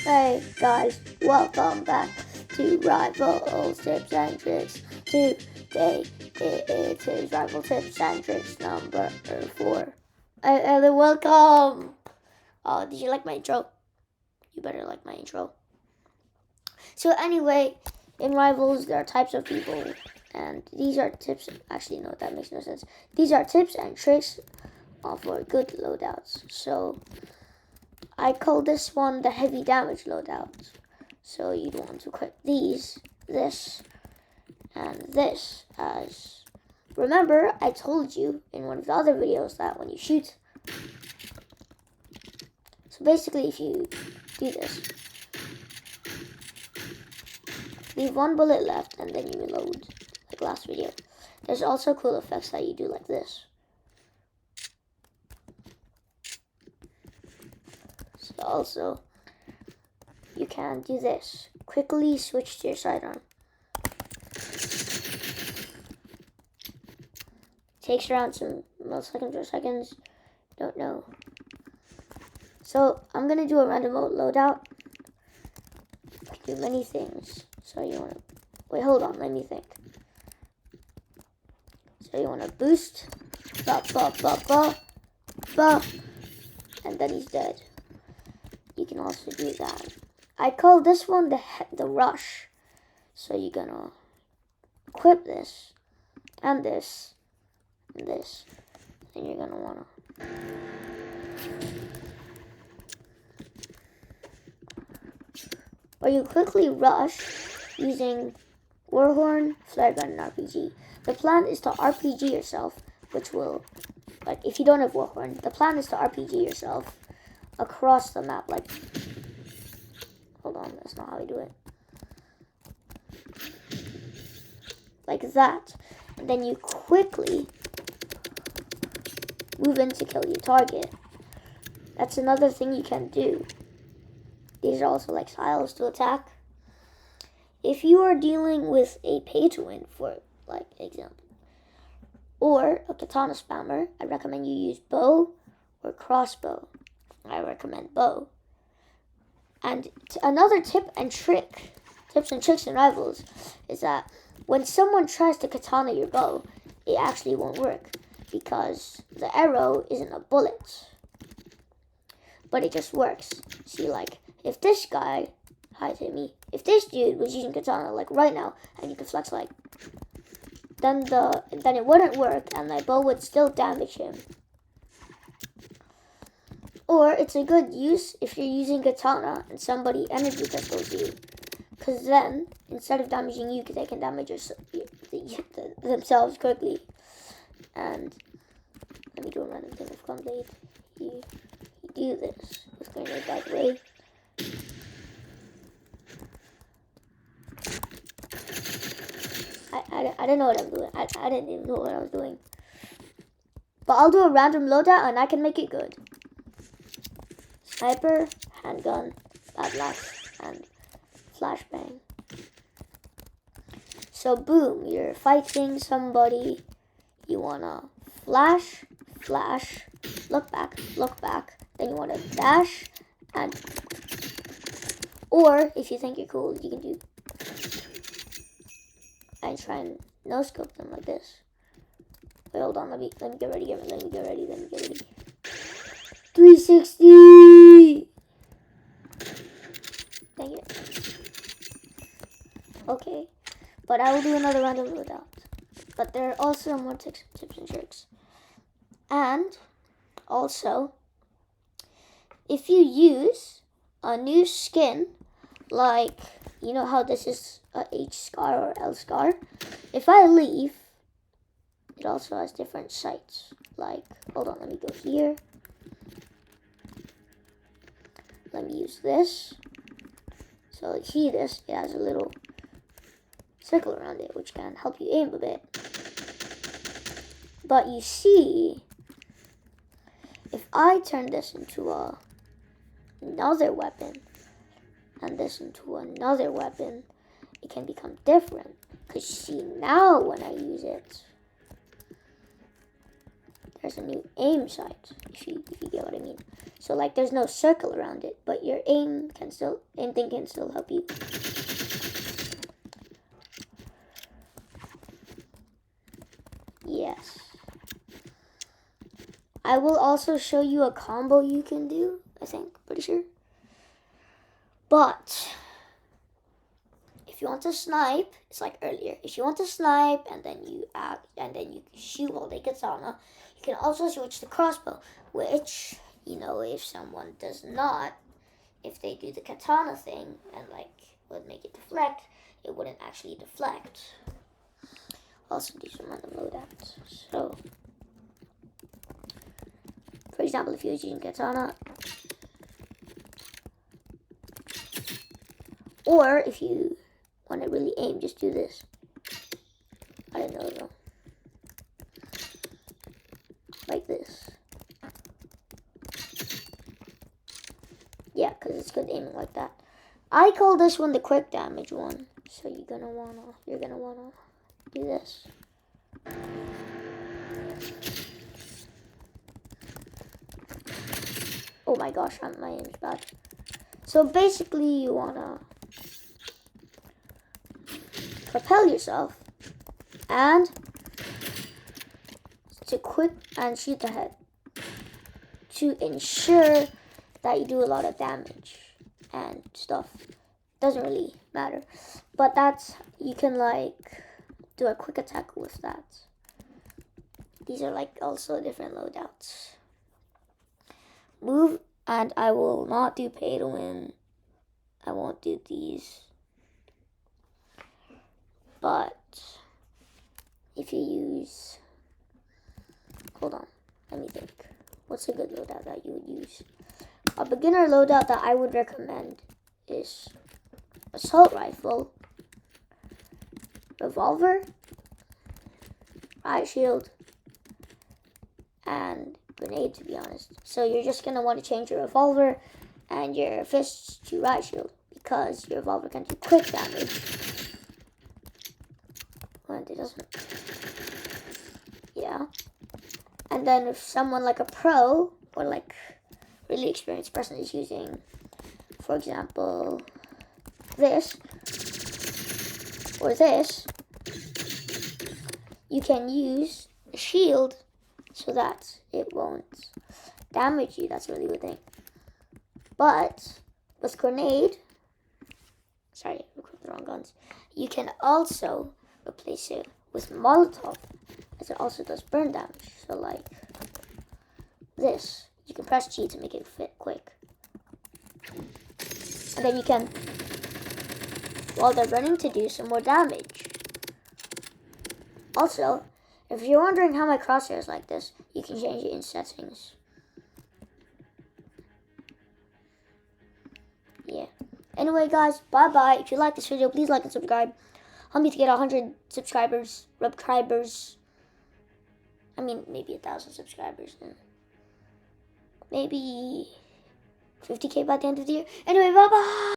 Hey guys, welcome back to Rival Tips and Tricks. Today it is Rival Tips and Tricks number 4. And welcome! Oh, did you like my intro? You better like my intro. So anyway, in Rivals there are types of people, and these are tips. Actually, no, that makes no sense. These are tips and tricks for good loadouts. So I call this one the heavy damage loadout. So you'd want to equip this, and this as... Remember, I told you in one of the other videos that when you shoot... So basically, if you do this, leave one bullet left and then you reload, like last video. There's also cool effects that you do like this. So also, you can do this. Quickly switch to your sidearm. Takes around some milliseconds or seconds. Don't know. So I'm gonna do a random loadout. I can do many things. So you wanna wait, hold on, let me think. So you wanna boost, and then he's dead. You can also do that. I call this one the rush. So you're gonna equip this and this and this, and you're gonna wanna or you quickly rush using Warhorn, flare gun, and RPG. The plan is to RPG yourself, which will, like, if you don't have Warhorn, the plan is to RPG yourself across the map, like, hold on, that's not how I do it. Like that. And then you quickly move in to kill your target. That's another thing you can do. These are also like styles to attack. If you are dealing with a pay-to-win, for like example, or a katana spammer, I recommend you use bow or crossbow. I recommend bow. And another tips and tricks in Rivals is that when someone tries to katana your bow, it actually won't work because the arrow isn't a bullet, but it just works. See, like, if this guy, if this dude was using katana like right now, and you could flex like, then it wouldn't work, and my bow would still damage him. Or it's a good use if you're using katana and somebody energy pistols you, because then instead of damaging you, they can damage themselves quickly. And let me do a random thing with Gunblade. You do this with grenade, by the way. I don't know what I'm doing. I didn't even know what I was doing. But I'll do a random loadout and I can make it good. Sniper, handgun, blast, and flashbang. So boom, you're fighting somebody. You wanna flash, look back. Then you wanna dash, and or if you think you're cool, you can do and try and no scope them like this. Wait, hold on, let me get ready. 360. Dang it. Okay, but I will do another random loadout. But there are also more tips and tricks. And also, if you use a new skin, like, you know how this is a H scar or L scar? If I leave, it also has different sights. Like, hold on, let me go here. Let me use this. So see this, it has a little circle around it, which can help you aim a bit. But you see, if I turn this into another weapon, and this into another weapon, it can become different. Because see, now when I use it, there's a new aim sight, if you get what I mean. So like there's no circle around it, but your aim thing can still help you. Yes. I will also show you a combo you can do, I think, pretty sure. But if you want to snipe, it's like earlier. If you want to snipe and then you shoot while they katana, you can also switch to crossbow, which, you know, if someone does not, if they do the katana thing and like would make it deflect, it wouldn't actually deflect. Also do some random loadouts. So, for example, if you're using katana, or if you want to really aim, just do this. I don't know though. Like this. Yeah, because it's good aiming like that. I call this one the quick damage one. So you're gonna wanna do this. Oh my gosh, my aim's bad. So basically you wanna propel yourself and to quick and shoot the head to ensure that you do a lot of damage and stuff. Doesn't really matter, but that's, you can like do a quick attack with that. These are like also different loadouts. Move, and I will not do pay to win. I won't do these. But if you use, hold on, let me think. What's a good loadout that you would use? A beginner loadout that I would recommend is assault rifle, revolver, riot shield, and grenade, to be honest. So you're just going to want to change your revolver and your fists to riot shield, because your revolver can do quick damage. And it doesn't. Yeah. And then if someone like a pro or like really experienced person is using, for example, this or this, you can use a shield so that it won't damage you. That's a really good thing. But with grenade, sorry, I equipped the wrong guns. You can also replace it with Molotov, as it also does burn damage. So like this, you can press G to make it fit quick. And then you can, while they're running, to do some more damage. Also, if you're wondering how my crosshair is like this, you can change it in settings. Yeah. Anyway, guys, bye-bye. If you like this video, please like and subscribe. Help me to get 100 subscribers. I mean, maybe 1,000 subscribers. And maybe 50K by the end of the year. Anyway, bye-bye.